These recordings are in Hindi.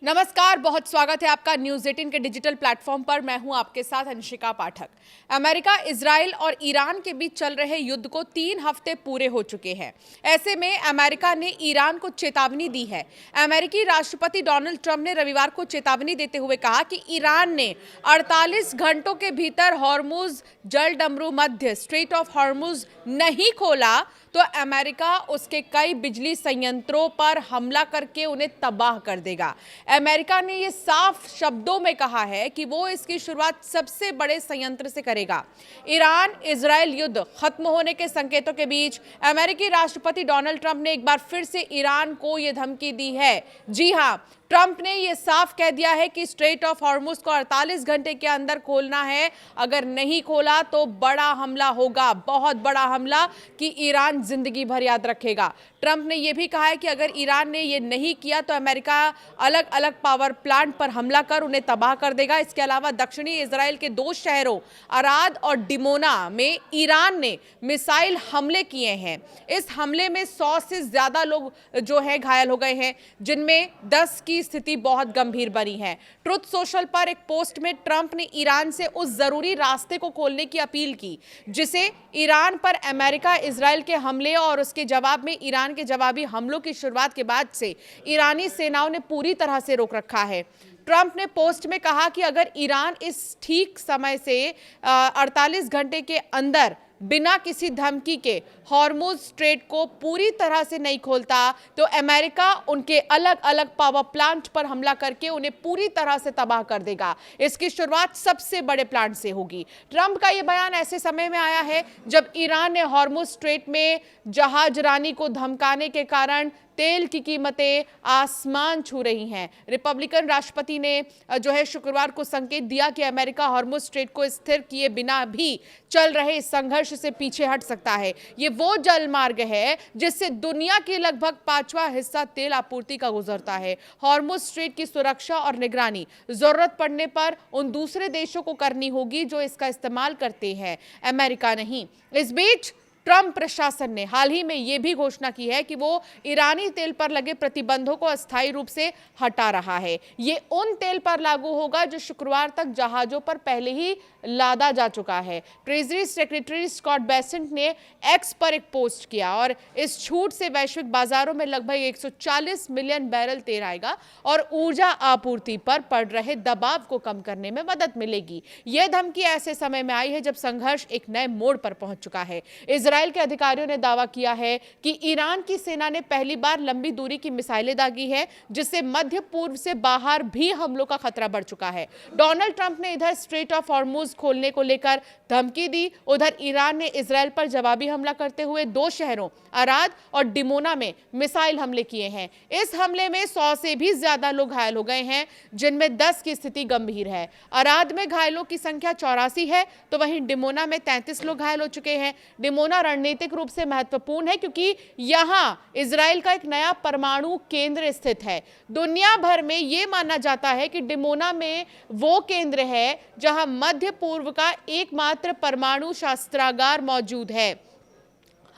नमस्कार, बहुत स्वागत है आपका न्यूज़ 18 के डिजिटल प्लेटफॉर्म पर। मैं हूं आपके साथ अंशिका पाठक। अमेरिका, इजराइल और ईरान के बीच चल रहे युद्ध को 3 हफ्ते पूरे हो चुके हैं। ऐसे में अमेरिका ने ईरान को चेतावनी दी है। अमेरिकी राष्ट्रपति डोनाल्ड ट्रंप ने रविवार को चेतावनी देते हुए कहा कि ईरान ने 48 घंटों के भीतर हॉर्मुज जलडमरू मध्य स्ट्रेट ऑफ हॉर्मुज नहीं खोला तो अमेरिका उसके कई बिजली संयंत्रों पर हमला करके उन्हें तबाह कर देगा। अमेरिका ने यह साफ शब्दों में कहा है कि वो इसकी शुरुआत सबसे बड़े संयंत्र से करेगा। ईरान इजराइल युद्ध खत्म होने के संकेतों के बीच अमेरिकी राष्ट्रपति डोनाल्ड ट्रंप ने एक बार फिर से ईरान को यह धमकी दी है। जी हां, ट्रंप ने यह साफ कह दिया है कि स्ट्रेट ऑफ हॉर्मुज को 48 घंटे के अंदर खोलना है। अगर नहीं खोला तो बड़ा हमला होगा, बहुत बड़ा हमला कि ईरान जिंदगी भर याद रखेगा। ट्रंप ने यह भी कहा है कि अगर ईरान ने यह नहीं किया तो अमेरिका अलग अलग पावर प्लांट पर हमला कर उन्हें तबाह कर देगा। इसके अलावा दक्षिणी इजराइल के 2 शहरों अराद और डिमोना में ईरान ने मिसाइल हमले किए हैं। इस हमले में 100 से ज्यादा लोग जो है घायल हो गए हैं, जिनमें 10 की स्थिति बहुत गंभीर बनी है। ट्रुथ सोशल पर एक पोस्ट में ट्रंप ने ईरान से उस जरूरी रास्ते को खोलने की अपील की जिसे ईरान पर अमेरिका इजराइल के हमले और उसके जवाब में ईरान के जवाबी हमलों की शुरुआत के बाद से ईरानी सेनाओं ने पूरी तरह से रोक रखा है। ट्रंप ने पोस्ट में कहा कि अगर ईरान इस ठीक समय से 48 घंटे के अंदर बिना किसी धमकी के हॉर्मुज स्ट्रेट को पूरी तरह से नहीं खोलता तो अमेरिका उनके अलग अलग पावर प्लांट पर हमला करके उन्हें पूरी तरह से तबाह कर देगा। इसकी शुरुआत सबसे बड़े प्लांट से होगी। ट्रंप का यह बयान ऐसे समय में आया है जब ईरान ने हॉर्मुज स्ट्रेट में जहाजरानी को धमकाने के कारण तेल की कीमतें आसमान छू रही हैं। रिपब्लिकन राष्ट्रपति ने जो है शुक्रवार को संकेत दिया कि अमेरिका हॉर्मुज स्ट्रेट को स्थिर किए बिना भी चल रहे संघर्ष से पीछे हट सकता है। ये वो जल मार्ग है जिससे दुनिया के लगभग 5वां हिस्सा तेल आपूर्ति का गुजरता है। हॉर्मुज स्ट्रेट की सुरक्षा और निगरानी जरूरत पड़ने पर उन दूसरे देशों को करनी होगी जो इसका इस्तेमाल करते हैं, अमेरिका नहीं। इस बीच ट्रंप प्रशासन ने हाल ही में यह भी घोषणा की है कि वो ईरानी तेल पर लगे प्रतिबंधों को अस्थायी रूप से हटा रहा है। ये उन तेल पर लागू होगा जो शुक्रवार तक जहाजों पर पहले ही लादा जा चुका है। ट्रेजरी सेक्रेटरी स्कॉट बेसेंट ने एक्स पर एक पोस्ट किया और इस छूट से वैश्विक बाजारों में लगभग 140 मिलियन बैरल तेल आएगा और ऊर्जा आपूर्ति पर पड़ रहे दबाव को कम करने में मदद मिलेगी। यह धमकी ऐसे समय में आई है जब संघर्ष एक नए मोड़ पर पहुंच चुका है। इजराइल के अधिकारियों ने दावा किया है कि ईरान की सेना ने पहली बार लंबी दूरी की मिसाइलें दागी है, जिससे मध्य पूर्व से बाहर भी हमलों का खतरा बढ़ चुका है। डोनाल्ड ट्रंप ने इधर स्ट्रेट ऑफ हॉर्मुज खोलने को लेकर धमकी दी, उधर ईरान ने इजराइल पर जवाबी हमला करते हुए 2 शहरों अराद और डिमोना में मिसाइल हमले किए हैं। इस हमले में 100 से भी ज्यादा लोग घायल हो गए हैं, जिनमें 10 की स्थिति गंभीर है। अराद में घायलों की संख्या 84 है तो वहीं डिमोना में 33 लोग घायल हो चुके हैं। डिमोना रणनीतिक रूप से महत्वपूर्ण है क्योंकि यहां इजराइल का एक नया परमाणु केंद्र स्थित है। दुनिया भर में यह माना जाता है कि डिमोना में वो केंद्र है जहां मध्य पूर्व का एकमात्र परमाणु शस्त्रागार मौजूद है।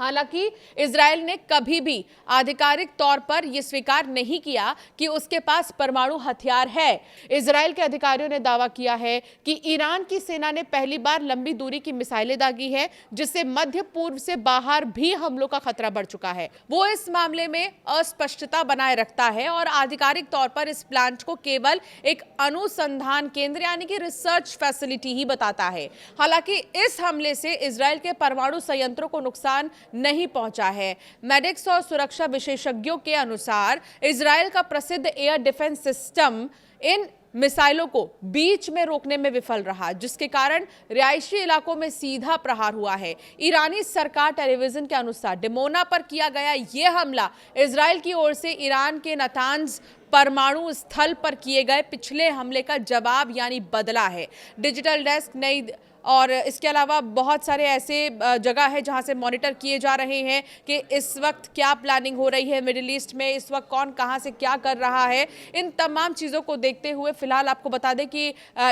हालांकि इजराइल ने कभी भी आधिकारिक तौर पर यह स्वीकार नहीं किया कि उसके पास परमाणु हथियार है। इजराइल के अधिकारियों ने दावा किया है कि ईरान की सेना ने पहली बार लंबी दूरी की मिसाइलें दागी है, जिससे मध्य पूर्व से बाहर भी हमलों का खतरा बढ़ चुका है। वो इस मामले में अस्पष्टता बनाए रखता है और आधिकारिक तौर पर इस प्लांट को केवल एक अनुसंधान केंद्र यानी कि रिसर्च फैसिलिटी ही बताता है। हालांकि इस हमले से इजराइल के परमाणु संयंत्रों को नुकसान नहीं पहुंचा है। मेडिक्स और सुरक्षा विशेषज्ञों के अनुसार इजराइल का प्रसिद्ध एयर डिफेंस सिस्टम इन मिसाइलों को बीच में रोकने में विफल रहा, जिसके कारण रिहायशी इलाकों में सीधा प्रहार हुआ है। ईरानी सरकार टेलीविजन के अनुसार डिमोना पर किया गया यह हमला इजराइल की ओर से ईरान के नातांज परमाणु स्थल पर किए गए पिछले हमले का जवाब यानी बदला है। डिजिटल डेस्क नई और इसके अलावा बहुत सारे ऐसे जगह है जहां से मॉनिटर किए जा रहे हैं कि इस वक्त क्या प्लानिंग हो रही है मिडिल ईस्ट में, इस वक्त कौन कहां से क्या कर रहा है। इन तमाम चीज़ों को देखते हुए फिलहाल आपको बता दें कि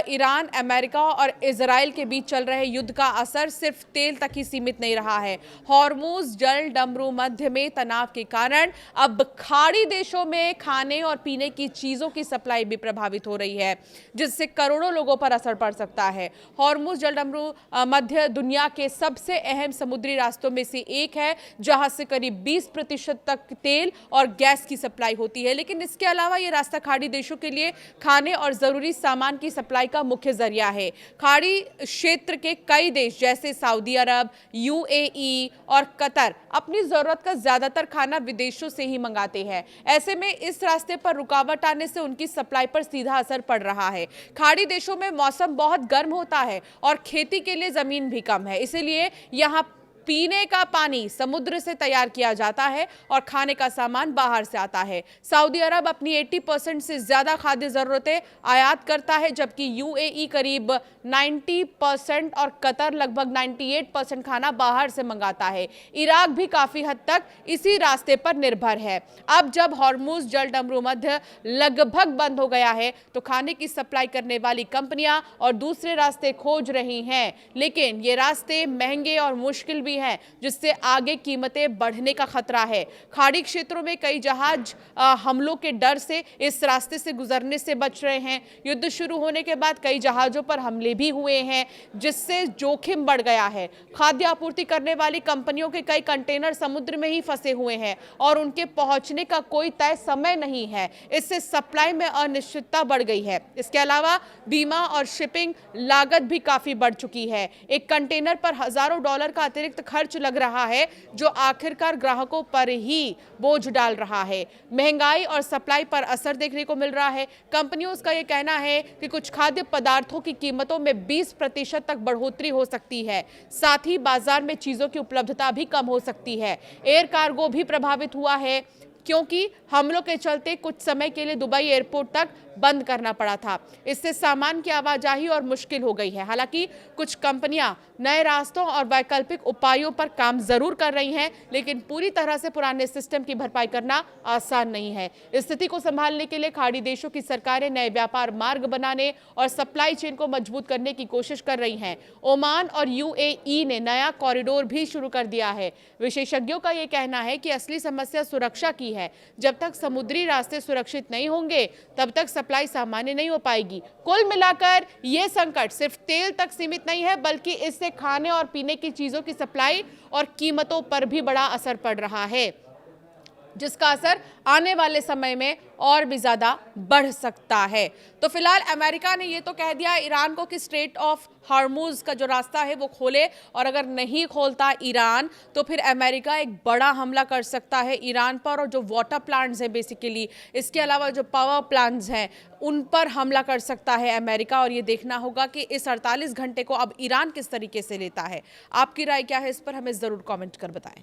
ईरान, अमेरिका और इजराइल के बीच चल रहे युद्ध का असर सिर्फ तेल तक ही सीमित नहीं रहा है। हॉर्मुज जल डमरू मध्य में तनाव के कारण अब खाड़ी देशों में खाने और पीने की चीज़ों की सप्लाई भी प्रभावित हो रही है, जिससे करोड़ों लोगों पर असर पड़ सकता है। हॉर्मुज जल डमरू मध्य दुनिया के सबसे अहम समुद्री रास्तों में से एक है, जहां से करीब 20% तक तेल और गैस की सप्लाई होती है। लेकिन इसके अलावा यह रास्ता खाड़ी देशों के लिए खाने और जरूरी सामान की सप्लाई का मुख्य जरिया है। खाड़ी क्षेत्र के कई देश जैसे सऊदी अरब, यूएई और कतर अपनी जरूरत का ज्यादातर खाना विदेशों से ही मंगाते हैं। ऐसे में इस रास्ते पर रुकावट आने से उनकी सप्लाई पर सीधा असर पड़ रहा है। खाड़ी देशों में मौसम बहुत गर्म होता है और खेती के लिए जमीन भी कम है, इसलिए यहाँ पीने का पानी समुद्र से तैयार किया जाता है और खाने का सामान बाहर से आता है। सऊदी अरब अपनी 80% से ज्यादा खाद्य जरूरतें आयात करता है, जबकि यूएई करीब 90% और कतर लगभग 98% खाना बाहर से मंगाता है। इराक भी काफी हद तक इसी रास्ते पर निर्भर है। अब जब हॉर्मुज जल डमरू मध्य लगभग बंद हो गया है तो खाने की सप्लाई करने वाली कंपनियां और दूसरे रास्ते खोज रही हैं, लेकिन ये रास्ते महंगे और मुश्किल भी है, जिससे आगे कीमतें बढ़ने का खतरा है। खाड़ी क्षेत्रों में कई जहाज हमलों के डर से इस रास्ते से गुजरने से बच रहे हैं। युद्ध शुरू होने के बाद कई जहाजों पर हमले भी हुए हैं, जिससे जोखिम बढ़ गया है। खाद्य आपूर्ति करने वाली कंपनियों के कई कंटेनर समुद्र में ही फंसे हुए हैं और उनके पहुंचने का कोई तय समय नहीं है। इससे सप्लाई में अनिश्चितता बढ़ गई है। इसके अलावा बीमा और शिपिंग लागत भी काफी बढ़ चुकी है। एक कंटेनर पर हजारों डॉलर का अतिरिक्त खर्च लग रहा है, जो आखिरकार ग्राहकों पर ही बोझ डाल रहा है। महंगाई और सप्लाई पर असर देखने को मिल रहा है। कंपनियों का यह कहना है कि कुछ खाद्य पदार्थों की कीमतों में 20% तक बढ़ोतरी हो सकती है। साथ ही बाजार में चीजों की उपलब्धता भी कम हो सकती है। एयर कार्गो भी प्रभावित हुआ है, क्योंकि हमलों के चलते कुछ समय के लिए दुबई एयरपोर्ट तक बंद करना पड़ा था। इससे सामान की आवाजाही और मुश्किल हो गई है। हालांकि कुछ कंपनियां नए रास्तों और वैकल्पिक उपायों पर काम जरूर कर रही हैं, लेकिन पूरी तरह से पुराने सिस्टम की भरपाई करना आसान नहीं है। स्थिति को संभालने के लिए खाड़ी देशों की सरकारें नए व्यापार मार्ग बनाने और सप्लाई चेन को मजबूत करने की कोशिश कर रही हैं। ओमान और यूएई ने नया कॉरिडोर भी शुरू कर दिया है। विशेषज्ञों का यह कहना है कि असली समस्या सुरक्षा की है। जब तक समुद्री रास्ते सुरक्षित नहीं होंगे, तब तक सप्लाई सामान्य नहीं हो पाएगी। कुल मिलाकर यह संकट सिर्फ तेल तक सीमित नहीं है, बल्कि इससे खाने और पीने की चीजों की सप्लाई और कीमतों पर भी बड़ा असर पड़ रहा है, जिसका असर आने वाले समय में और भी ज्यादा बढ़ सकता है। तो फिलहाल अमेरिका ने ये तो कह दिया ईरान को कि स्ट्रेट ऑफ हॉर्मुज का जो रास्ता है वो खोले, और अगर नहीं खोलता ईरान तो फिर अमेरिका एक बड़ा हमला कर सकता है ईरान पर, और जो वाटर प्लांट्स हैं बेसिकली, इसके अलावा जो पावर प्लांट्स हैं उन पर हमला कर सकता है अमेरिका। और ये देखना होगा कि इस 48 घंटे को अब ईरान किस तरीके से लेता है। आपकी राय क्या है इस पर, हमें जरूर कॉमेंट कर बताएं।